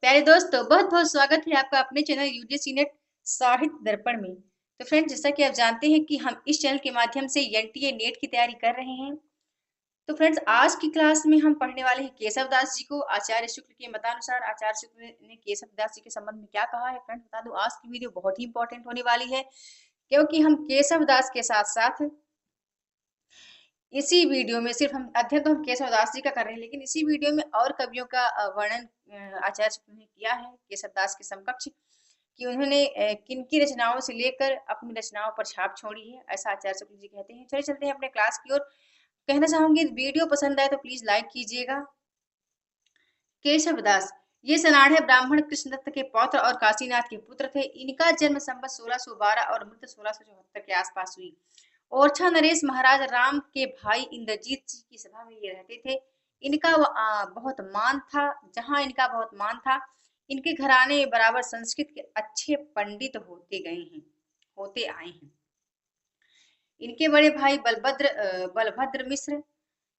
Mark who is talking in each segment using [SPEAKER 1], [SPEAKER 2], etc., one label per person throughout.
[SPEAKER 1] प्यारे दोस्तों, बहुत-बहुत स्वागत है आपका अपने चैनल यूजीसी नेट साहित्य दर्पण में। तो फ्रेंड्स, जैसा कि आप जानते हैं कि हम इस चैनल के माध्यम से एनटीए नेट की तैयारी कर रहे हैं। तो फ्रेंड्स, आज की क्लास में हम पढ़ने वाले हैं केशव दास जी को। आचार्य शुक्ल के मतानुसार आचार्य शुक्ल ने केशव दास जी के संबंध में क्या कहा है। फ्रेंड्स, बता दूं, आज की वीडियो बहुत ही इंपॉर्टेंट होने वाली है, क्योंकि हम केशव दास के साथ-साथ इसी वीडियो में सिर्फ हम अध्ययन तो हम केशव दास जी का कर रहे हैं, लेकिन इसी वीडियो में और कवियों का वर्णन आचार्य शुक्ल ने किया है केशव दास के समकक्ष, कि उन्होंने किन-किन रचनाओं से लेकर अपनी रचनाओं पर छाप छोड़ी है, ऐसा आचार्य शुक्ल जी कहते हैं। चलिए चलते हैं अपने क्लास की ओर। कहना चाहूंगी, वीडियो पसंद आए तो प्लीज लाइक कीजिएगा। केशव दास ये सनाढ़े ब्राह्मण कृष्णदत्त के पौत्र और काशीनाथ के पुत्र थे। इनका जन्म संवत 1612 और मृत्यु 1674 के आसपास हुई। ओरछा नरेश महाराज राम के भाई इंद्रजीत सिंह की सभा में ये रहते थे। इनका बहुत मान था। जहां इनका बहुत मान था, इनके घराने में बराबर संस्कृत के अच्छे पंडित होते आए हैं। इनके बड़े भाई बलभद्र मिश्र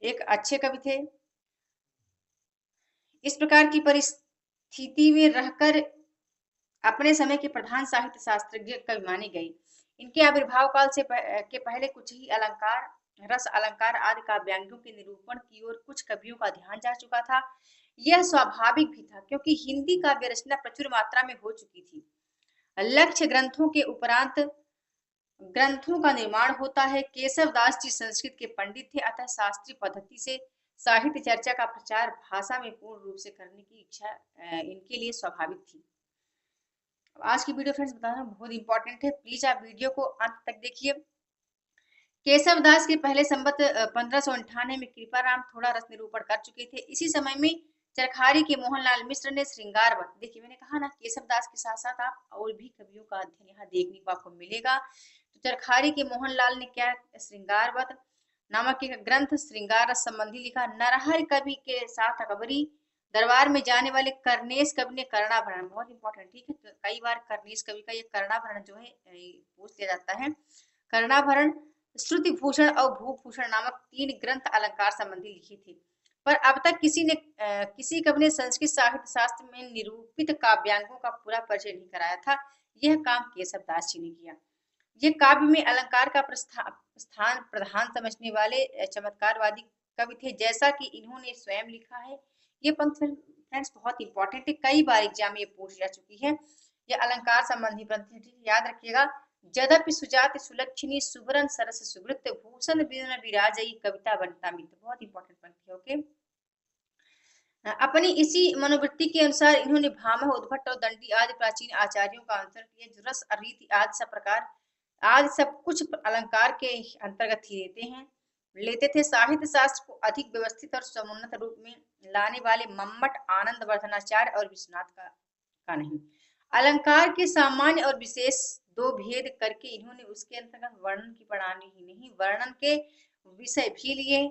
[SPEAKER 1] एक अच्छे कवि थे। इस प्रकार की परिस्थिति में रहकर अपने समय के प्रधान साहित्य शास्त्रज्ञ कवि माने गए। इनके आविर्भाव काल के पहले कुछ ही अलंकार, रस अलंकार आदि काव्यांगों के निरूपण की ओर कुछ कवियों का ध्यान जा चुका था। यह स्वाभाविक भी था, क्योंकि हिंदी काव्य रचना प्रचुर मात्रा में हो चुकी थी। लक्ष्य ग्रंथों के उपरांत ग्रंथों का निर्माण होता है। केशव दास जी संस्कृत के पंडित थे, अतः शास्त्रीय पद्धति से साहित्य चर्चा का प्रचार भाषा में पूर्ण रूप से करने की इच्छा इनके लिए स्वाभाविक थी। आज की वीडियो फ्रेंड्स बताना बहुत इंपॉर्टेंट है, प्लीज आप वीडियो को अंत तक देखिए। केशव दास के पहले संबत 1598 में कृपाराम थोड़ा रस निरूपण कर चुके थे। इसी समय में चरखारी के मोहनलाल मिश्र ने श्रृंगारवत, देखिए मैंने कहा ना, केशव दास के साथ साथ आप और भी कवियों का अध्ययन यहाँ देखने को आपको मिलेगा। तो चरखारी के मोहनलाल ने क्या, श्रृंगारवत नामक एक ग्रंथ श्रृंगार रस संबंधी लिखा। नरहर कवि के साथ अकबरी दरबार में जाने वाले कर्नेश कवि ने कर्णाभरण, बहुत इंपॉर्टेंट, ठीक है, तो कई बार कर्नेश कवि का ये कर्णाभरण जो है पूछ लिया जाता है। कर्णाभरण, श्रुति भूषण और भूभूषण नामक 3 ग्रंथ अलंकार संबंधी लिखे थे। पर अब तक किसी कवि ने संस्कृत साहित्य शास्त्र में निरूपित काव्यांगों का पूरा परिचय नहीं कराया था। यह काम केशव दास जी ने किया। ये काव्य में अलंकार का स्थान प्रधान समझने वाले चमत्कारवादी कवि थे, जैसा कि इन्होंने स्वयं लिखा है। ये पंक्ति फ्रेंड्स बहुत इंपॉर्टेंट है, कई बार एग्जाम में ये पूछ जा चुकी है। ये अलंकार संबंधी पंक्ति याद रखिएगा। जदपि सुजाति सुलक्षणी सुवरन सरस सुवृत भूषण बिन विराजई कविता बनता मित्र, बहुत इंपॉर्टेंट पंक्ति है। ओके, अपनी इसी मनोवृत्ति के अनुसार इन्होंने भामह, उद्भट और दंडी आदि प्राचीन आचार्यों का अनुसरण किया, जो रस, रीति आदि सब प्रकार आज सब कुछ अलंकार के अंतर्गत ही लेते थे। साहित्य शास्त्र को अधिक व्यवस्थित और समुन्नत रूप में लाने वाले मम्मट आनंद वर्धनाचार्य और विश्वनाथ का नहीं। अलंकार के सामान्य और विशेष 2 भेद करके इन्होंने उसके अंतर्गत वर्णन की प्रणाली ही नहीं, वर्णन के विषय भी लिए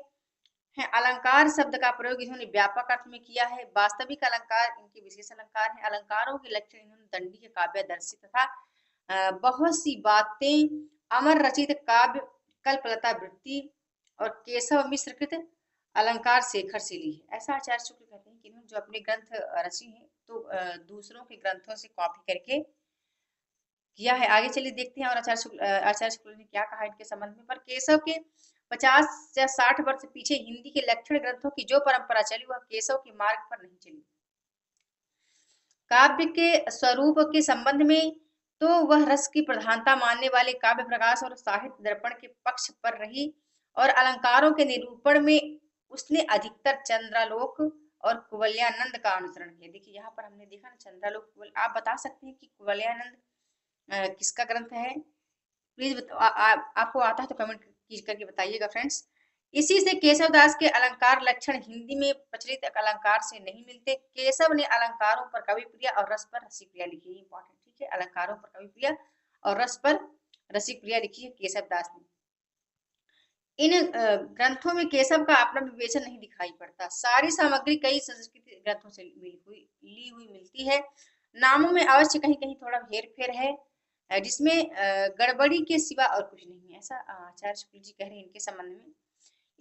[SPEAKER 1] हैं। अलंकार शब्द का प्रयोग इन्होंने व्यापक अर्थ में किया है। वास्तविक अलंकार इनके विशेष अलंकार हैं। अलंकारों के लक्षण इन्होंने दंडी के काव्य दर्शी तथा बहुत सी बातें, अमर रचित काव्य, कल्पलता वृत्ति और केशव मिश्र कृत अलंकार शेखर से ली है। ऐसा आचार्य शुक्ल कहते हैं कि इन्होंने जो अपने ग्रंथ रचे हैं, तो दूसरों के ग्रंथों से कॉपी करके किया है। आगे चलिए देखते हैं और आचार्य शुक्ल ने क्या कहा इनके संबंध में। पर केशव के 50 या 60 वर्ष पीछे हिंदी के लक्षण ग्रंथों की जो परंपरा चली, वह केशव के मार्ग पर नहीं चली। काव्य के स्वरूप के संबंध में तो वह रस की प्रधानता मानने वाले काव्य प्रकाश और साहित्य दर्पण के पक्ष पर रही, और अलंकारों के निरूपण में उसने अधिकतर चंद्रालोक और कुवलयानंद का अनुसरण किया। देखिए यहाँ पर हमने देखा ना, चंद्रालोक, आप बता सकते हैं कि कुवलयानंद किसका ग्रंथ है? प्लीज आपको आता है तो कमेंट करके बताइएगा फ्रेंड्स। इसी से केशव दास के अलंकार लक्षण हिंदी में प्रचलित अलंकार से नहीं मिलते। केशव ने अलंकारों पर कवि प्रिया और रस पर रसिक प्रिया लिखी है, इंपॉर्टेंट, ठीक है, अलंकारों पर कवि प्रिया और रस पर रसिक प्रिया लिखी है केशव दास ने। इन ग्रंथों में केशव का अपना विवेचन नहीं दिखाई पड़ता। सारी सामग्री कई संस्कृत ग्रंथों से ली हुई मिलती है। नामों में अवश्य कहीं कहीं थोड़ा हेर फेर है, जिसमें गड़बड़ी के सिवा और कुछ नहीं है, ऐसा आचार्य शुक्ल जी कह रहे हैं इनके संबंध में।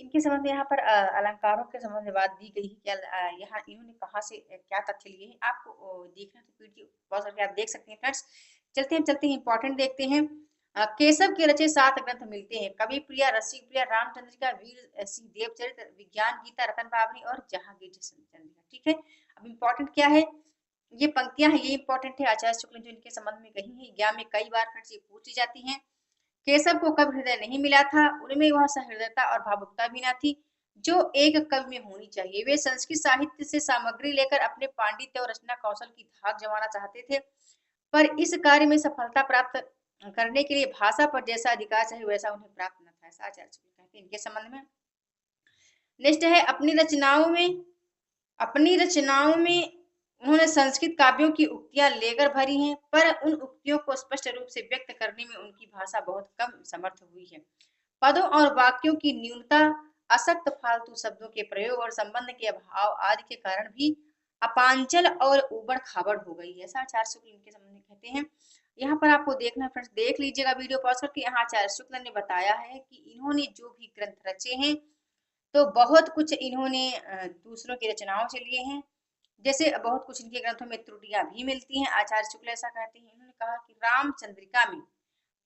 [SPEAKER 1] इनके संबंध में यहाँ पर अलंकारों के संबंध में बात दी गई है। क्या यहाँ इन्होंने कहाँ से क्या तथ्य लिए हैं, आपको देखना तो वीडियो पॉज करके आप देख सकते हैं फ्रेंड्स। चलते हैं इंपॉर्टेंट देखते हैं। केशव के रचे 7 ग्रंथ मिलते हैं, कवि प्रिया, रसिक प्रिया, रामचंद्रिका, वीर सिंह देवचरित, विज्ञान गीता, रतन बावनी और जहांगीर चंद्रिका। ठीक है, अब इम्पोर्टेंट क्या है, ये पंक्तियां हैं, ये इंपॉर्टेंट है। आचार्य शुक्ल जो इनके संबंध में कही है, एग्जाम में कई बार फ्रेंड्स ये पूछी जाती हैं। केशव को कब हृदय नहीं मिला था, उनमें वह सहृदयता और भावुकता भी न थी जो एक कवि में होनी चाहिए। वे संस्कृत साहित्य से सामग्री लेकर अपने पांडित्य और रचना कौशल की धाक जमाना चाहते थे, पर इस कार्य में सफलता प्राप्त करने के लिए भाषा पर जैसा अधिकार चाहिए वैसा उन्हें प्राप्त न था, ऐसा आचार्य शुक्ल कहते हैं इनके संबंध में। नेक्स्ट है, अपनी रचनाओं में उन्होंने संस्कृत काव्यों की उक्तियां लेकर भरी हैं, पर उन उक्तियों को स्पष्ट रूप से व्यक्त करने में उनकी भाषा बहुत कम समर्थ हुई है। पदों और वाक्यों की न्यूनता, असक्त फालतू शब्दों के प्रयोग और संबंध के अभाव आदि के कारण भी अपांचल और उबड़ खाबड़ हो गई है, ऐसा आचार्य शुक्ल इनके संबंध में कहते हैं। यहाँ पर आपको देखना फ्रेंड्स, देख लीजिएगा वीडियो पॉज करके। यहाँ आचार्य शुक्ल ने बताया है कि इन्होंने जो भी ग्रंथ रचे हैं तो बहुत कुछ इन्होंने दूसरों की रचनाओं से लिए हैं, जैसे बहुत कुछ इनके ग्रंथों में त्रुटियां भी मिलती हैं। आचार्य शुक्ल ऐसा कहते हैं, इन्होंने कहा कि रामचंद्रिका में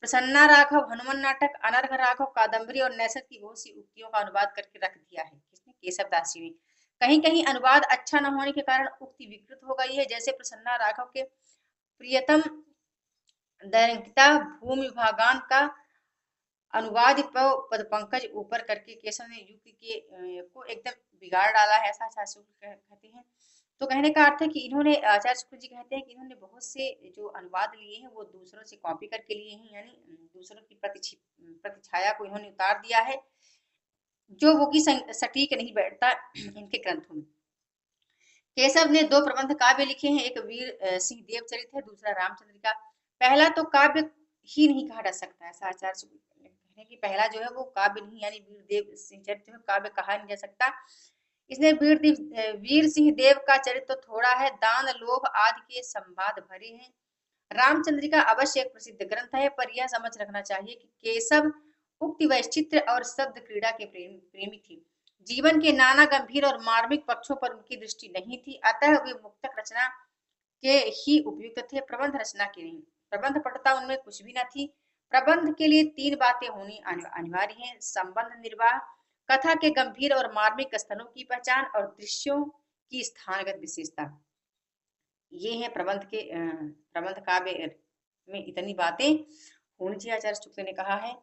[SPEAKER 1] प्रसन्ना राघव, हनुमान नाटक, अनर्घ राघव, कादम्बरी और नैषध की बहुत सी उक्तियों का अनुवाद करके रख दिया है, किसने, केशवदास जी ने। कहीं कहीं अनुवाद अच्छा न होने के कारण उक्ति विकृत हो गई है, जैसे प्रसन्ना राघव के प्रियतम दैनिकता भूमि विभागान का अनुवाद पद पंकज ऊपर करके केशव ने युक्ति के को एकदम बिगाड़ डाला है, ऐसा आचार्य शुक्ल कहते हैं। तो कहने का अर्थ है कि इन्होंने, आचार्य शुक्ल जी कहते हैं कि इन्होंने बहुत से जो अनुवाद लिए हैं वो दूसरों से कॉपी करके लिए हैं, यानी दूसरों की प्रतिछाया को इन्होंने उतार दिया है, जो वो की सटीक नहीं बैठता इनके ग्रंथों में। केशव ने 2 प्रबंध काव्य लिखे हैं, एक वीर सिंह देवचरित है, दूसरा रामचंद्रिका। पहला तो काव्य ही नहीं कहा जा सकता, ऐसा आचार्य शुक्ल कहते हैं कि पहला जो है वो काव्य नहीं, यानी वीर देव सिंह चरित जो है काव्य कहा नहीं जा सकता। इसने वीर सिंह देव का चरित्र तो थोड़ा है, दान लोभ आदि के संवाद भरे हैं। रामचंद्रिका अवश्य एक प्रसिद्ध ग्रंथ है, पर यह समझ रखना चाहिए कि केशव उक्ति वैचित्र और शब्द क्रीड़ा के प्रेमी थे। जीवन के नाना गंभीर और मार्मिक पक्षों पर उनकी दृष्टि नहीं थी, अतः वे मुक्तक रचना के ही उपयुक्त थे, प्रबंध रचना के नहीं। प्रबंध पटुता उनमें कुछ भी न थी। प्रबंध के लिए 3 बातें होनी अनिवार्य हैं, संबंध निर्वाह, कथा के गंभीर और मार्मिक स्थलों की पहचान और दृश्यों की स्थानगत विशेषता। ये है प्रबंध काव्य में इतनी बातें होनी चाहिए, आचार्य शुक्ल ने कहा है।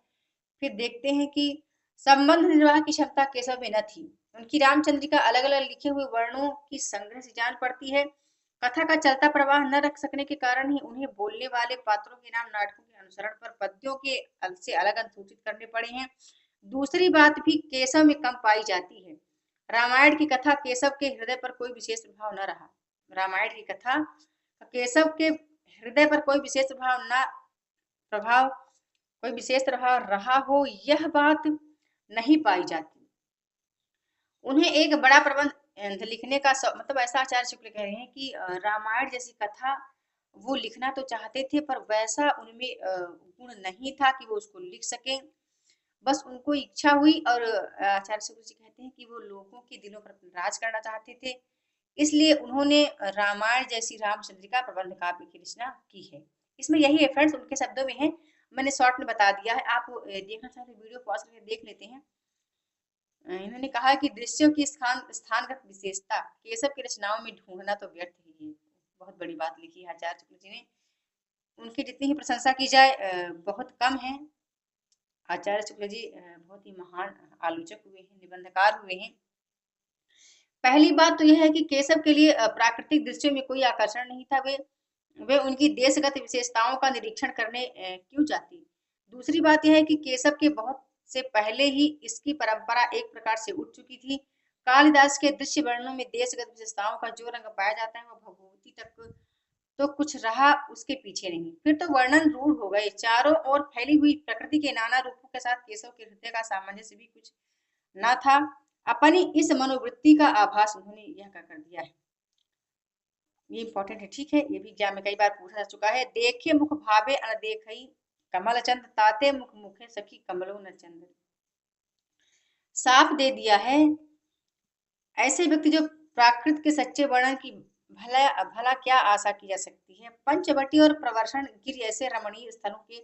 [SPEAKER 1] फिर देखते हैं कि संबंध निर्वाह की क्षमता केशव में न थी। उनकी रामचंद्रिका अलग अलग लिखे हुए वर्णों की संग्रह से जान पड़ती है। कथा का चलता प्रवाह न रख सकने के कारण ही उन्हें बोलने वाले पात्रों के नाम नाटकों के अनुसरण पर पद्यों के से अलग अनुसूचित करने पड़े हैं। दूसरी बात भी केशव में कम पाई जाती है। रामायण की कथा केशव के हृदय पर कोई विशेष प्रभाव न रहा। रामायण की कथा केशव के हृदय पर कोई विशेष प्रभाव कोई विशेष प्रभाव रहा हो, यह बात नहीं पाई जाती। उन्हें एक बड़ा प्रबंध लिखने का मतलब, ऐसा आचार्य शुक्ल कह रहे हैं कि रामायण जैसी कथा वो लिखना तो चाहते थे, पर वैसा उनमें गुण नहीं था कि वो उसको लिख सकें। बस उनको इच्छा हुई, और आचार्य शुक्ल जी कहते हैं कि वो लोगों के दिलों पर राज करना चाहते थे, इसलिए उन्होंने रामायण जैसी रामचंद्रिका प्रबंध काव्य की रचना की है। इसमें यही है फ्रेंड्स, उनके शब्दों में है, मैंने शॉर्ट में बता दिया है। आप देखना चाहते वीडियो पॉज करके देख लेते हैं। इन्होंने कहा कि दृश्यों की स्थानगत विशेषता केशव की रचनाओं में ढूंढना तो व्यर्थ ही है। बहुत बड़ी बात लिखी है आचार्य शुक्ल जी ने, उनकी जितनी ही प्रशंसा की जाए बहुत कम है। आचार्य शुक्ल जी बहुत ही महान आलोचक हुए हैं, निबंधकार हुए हैं। पहली बात तो यह है कि केशव के लिए प्राकृतिक दृश्यों में कोई आकर्षण नहीं था, वे उनकी देशगत विशेषताओं का निरीक्षण करने क्यों जाती। दूसरी बात यह है कि केशव के बहुत से पहले ही इसकी परंपरा एक प्रकार से उठ चुकी थी। कालिदास के दृश्य वर्णनों में देशगत विशेषताओं का जो रंग पाया जाता है वह भगवती तक तो कुछ रहा, उसके पीछे नहीं। फिर तो वर्णन रूढ़ हो गए। चारों ओर फैली हुई प्रकृति के नाना रूपों के साथ केशव के हृदय का सामंजस्य भी कुछ न था। अपनी इस मनोवृत्ति का आभास उन्होंने यह कर दिया है। ये इंपॉर्टेंट है, ठीक है, ये भी एग्जाम में कई बार पूछा जा चुका है। देखे मुख भावे अनदेखई कमल चंद, ताते मुख मुखे सखी कमलो न चंद। साफ दे दिया है। ऐसे व्यक्ति जो प्राकृत के सच्चे वर्णन की भला भला क्या आशा की जा सकती है। पंचवटी और प्रवर्षण गिर ऐसे रमणीय स्थलों के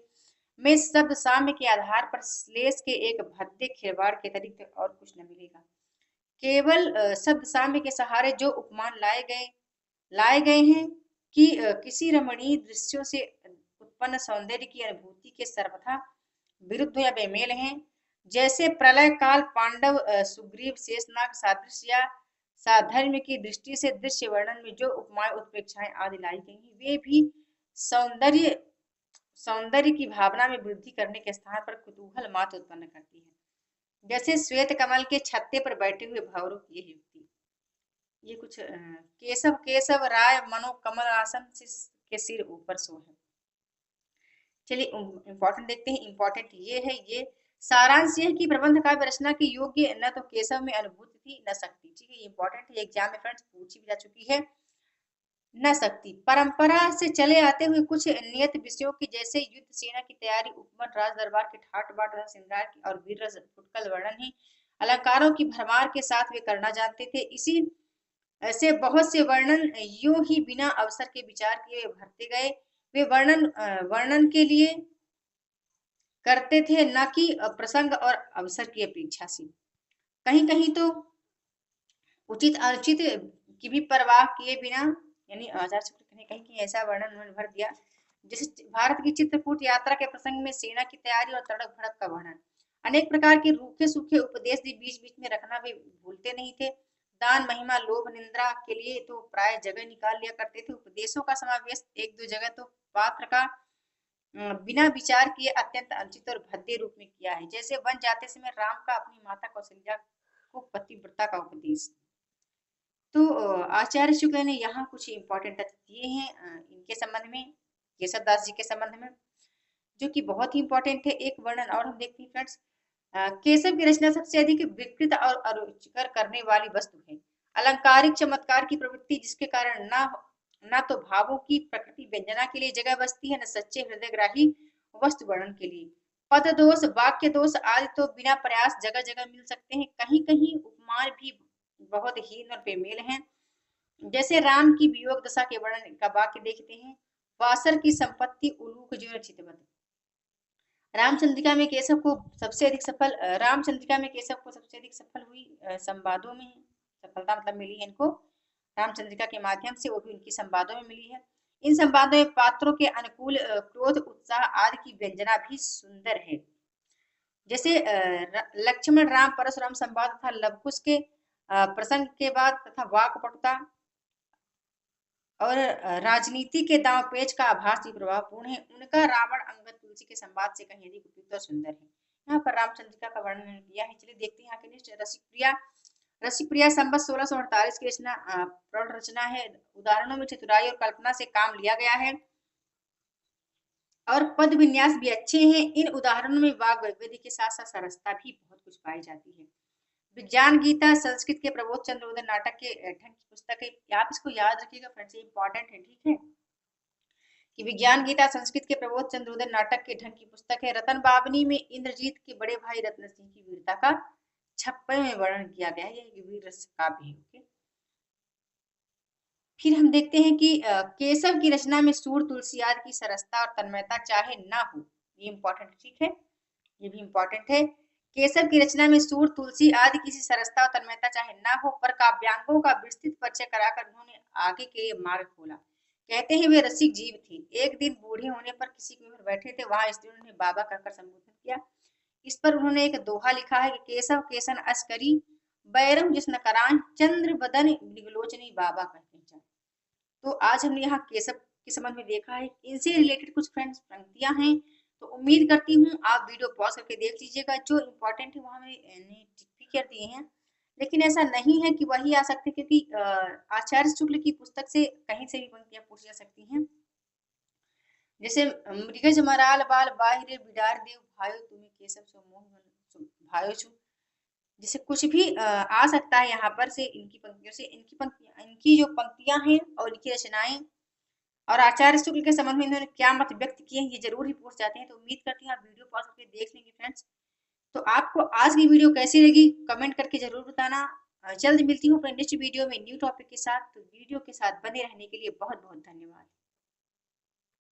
[SPEAKER 1] में शब्द साम्य के आधार पर श्लेष के एक भद्दे खिलवाड़ के अतिरिक्त और कुछ न मिलेगा। केवल शब्द साम्य के सहारे जो उपमान लाए गए हैं कि किसी रमणीय दृश्यों से उत्पन्न सौंदर्य की अनुभूति के सर्वथा विरुद्ध या बेमेल हैं। जैसे प्रलय काल पांडव सुग्रीव शेषनाग सादृश्य या साधर्म्य की दृष्टि से दृश्य वर्णन में जो उपमाएं उत्प्रेक्षाएं आदि लाई गई हैं, वे भी सौंदर्य सौंदर्य की भावना में वृद्धि करने के स्थान पर कुतूहल मात्र उत्पन्न करती है। जैसे श्वेत कमल के छत्ते पर बैठे हुए भंवरों की यह युक्ति। ये कुछ केशव केशव राय मनो कमल आसन के सिर ऊपर सो है। चलिए इंपॉर्टेंट देखते हैं। इंपॉर्टेंट ये है, ये सारांश यह कि प्रबंध काव्य रचना के योग्य न तो केशव में अनुभूति थी न शक्ति। ठीक है, इंपॉर्टेंट है, एग्जाम में फ्रेंड्स पूछी भी जा चुकी है। न शक्ति परंपरा से चले आते हुए कुछ नियत विषयों की, जैसे युद्ध सेना की तैयारी, उपवन, राज दरबार के ठाट बाट तथा श्रृंगार की और वीर रस फुटकल वर्णन ही अलंकारों की भरमार के साथ वे करना जानते थे। इसी ऐसे बहुत से वर्णन यूं ही बिना अवसर के विचार किए भरते गए। वे वर्णन के लिए करते थे, न कि प्रसंग और अवसर की अपेक्षा से। कहीं कहीं तो उचित अनुचित की भी परवाह किए बिना, यानी आचार्य शुक्ल ने कहीं कहीं ऐसा वर्णन उन्होंने भर दिया, जैसे भारत की चित्रकूट यात्रा के प्रसंग में सेना की तैयारी और तड़क भड़क का वर्णन। अनेक प्रकार के रूखे सूखे उपदेश भी बीच बीच में रखना वे भूलते नहीं थे। दान महिमा लोभ निंद्रा के लिए तो प्राय जगह निकाल लिया करते थे। उपदेशों का समावेश एक दो जगह तो पात्र का बिना विचार किए अत्यंत अनुचित और भद्दे रूप में किया है। जैसे वन जाते समय राम का अपनी माता कौशल्या को पतिव्रता का उपदेश। तो आचार्य शुक्ल ने यहाँ कुछ इंपॉर्टेंट तथ्य दिए हैं इनके संबंध में, केशव दास जी के संबंध में, जो कि बहुत ही इंपॉर्टेंट है। एक वर्णन और हम देखते हैं फ्रेंड्स। केशव की रचना सबसे अधिक विकृत और अरुचिकर करने वाली वस्तु है। अलंकारिक चमत्कार की प्रवृत्ति, जिसके कारण न तो भावों की प्रकृति व्यंजना के लिए जगह बचती है, न सच्चे हृदयग्राही वस्तु वर्णन के लिए। पद दोष वाक्य दोष आदि तो बिना प्रयास जगह जगह मिल सकते हैं। कहीं कहीं उपमान भी बहुत हीन और बेमेल हैं। जैसे राम की वियोग दशा के वर्णन का वाक्य देखते हैं। वासर की संपत्ति उलूक जो चितवत। रामचंद्रिका में केशव को सबसे अधिक सफल हुई संवादों में सफलता मतलब मिली है इनको रामचंद्रिका के माध्यम से, वो भी उनकी संवादों में मिली है। इन संवादों में पात्रों के अनुकूल क्रोध उत्साह आदि की व्यंजना भी सुंदर है। जैसे लक्ष्मण राम परशुराम संवाद तथा लवकुश के प्रसंग के बाद तथा वाकपटुता और राजनीति के दांव पेच का आभास भी प्रभावपूर्ण है। उनका रावण अंगद तुलसी के संवाद से कहीं अधिक उपयुक्त और सुंदर है। यहाँ पर रामचंद्रिका का वर्णन किया है। चलिए देखते हैं यहाँ के नेक्स्ट। रसिकप्रिया संबत 1648 की रचना प्रौढ़ रचना है। उदाहरणों में चतुराई और कल्पना से काम लिया गया है और पद विन्यास भी अच्छे हैं। इन उदाहरणों में वाग वैविध्य के साथ साथ सरसता भी बहुत कुछ पाई जाती है। विज्ञान गीता संस्कृत के प्रबोध चंद्र उदय नाटक के ढंग की पुस्तक है। आप इसको याद रखिएगा फ्रेंड्स, इंपॉर्टेंट है। ठीक है, कि विज्ञान गीता संस्कृत के प्रबोध चंद्र उदय नाटक के ढंग की पुस्तक है। रतन बावनी में इंद्रजीत के बड़े भाई रत्न सिंह की वीरता का 56वें वर्णन किया गया है। यह वीर रस काव्य है। फिर हम देखते हैं कि केशव की रचना में सूर तुलसी आदि की सरसता और तन्मयता चाहे ना हो, ये इंपॉर्टेंट। ठीक है, ये भी इंपॉर्टेंट है। केशव की रचना में सूर तुलसी आदि किसी सरसता और तन्मयता चाहे ना हो, पर काव्यांगों का विस्तृत परिचय कराकर उन्होंने आगे के लिए मार्ग खोला। कहते हैं वे रसिक जीव थे। एक दिन बूढ़े होने पर किसी के घर बैठे थे, वहां स्त्रियों ने बाबा कहकर संबोधन किया। इस पर उन्होंने एक दोहा लिखा है कि केशव केसन अस्करी बैरम जिसन करान चंद्र बदन मृगलोचनी बाबा कहते हैं। तो आज हमने यहाँ केशव के संबंध में देखा है। इनसे रिलेटेड कुछ फ्रेंड्स पंक्तियां हैं, तो उम्मीद करती हूँ आप वीडियो पॉज करके देख लीजिएगा। जो इम्पोर्टेंट है वहाँ मैंने टिक भी कर दिए हैं, लेकिन ऐसा नहीं है कि वही आ सकते, क्योंकि आचार्य शुक्ल की पुस्तक से कहीं से भी पंक्तियां पूछी जा सकती हैं। जैसे मृगज मराल बाल बाहिरे बिडार देव भायो तुम्हें केशव सो मोह भायो छु, जैसे कुछ भी आ सकता है यहाँ पर से इनकी पंक्तियों से। इनकी जो पंक्तियां हैं और इनकी रचनाएं और आचार्य शुक्ल के संबंध में इन्होंने क्या मत व्यक्त किए हैं, ये जरूर ही पूछ जाते हैं। तो उम्मीद करती हूँ आप वीडियो पॉज करके देख लेंगे फ्रेंड्स। तो आपको आज की वीडियो कैसी लगी कमेंट करके जरूर बताना। जल्द मिलती हूँ अपने नेक्स्ट वीडियो में न्यू टॉपिक के साथ। तो वीडियो के साथ बने रहने के लिए बहुत बहुत धन्यवाद।